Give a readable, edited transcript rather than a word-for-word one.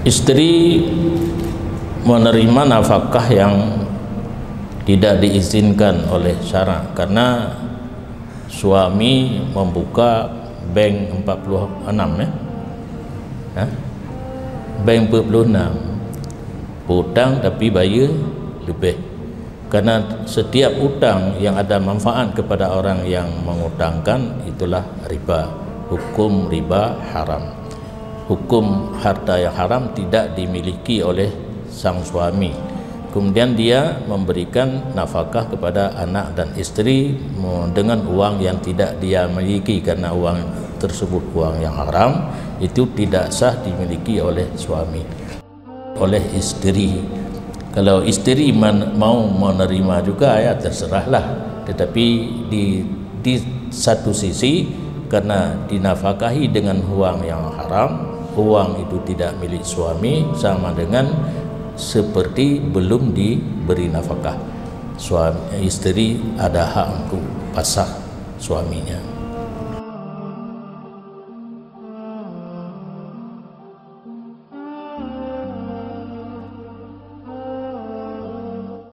Istri menerima nafkah yang tidak diizinkan oleh syarak karena suami membuka bank 46 bank 46 hutang tapi bayar lebih, karena setiap hutang yang ada manfaat kepada orang yang mengutangkan itulah riba. Hukum riba haram. Hukum harta yang haram tidak dimiliki oleh sang suami, kemudian dia memberikan nafkah kepada anak dan istri dengan uang yang tidak dia miliki, karena uang tersebut uang yang haram, itu tidak sah dimiliki oleh suami, oleh istri. Kalau istri mau menerima juga ya terserahlah, tetapi di satu sisi karena dinafkahi dengan uang yang haram, uang itu tidak milik suami, sama dengan seperti belum diberi nafkah. Istri ada hak untuk pasah suaminya.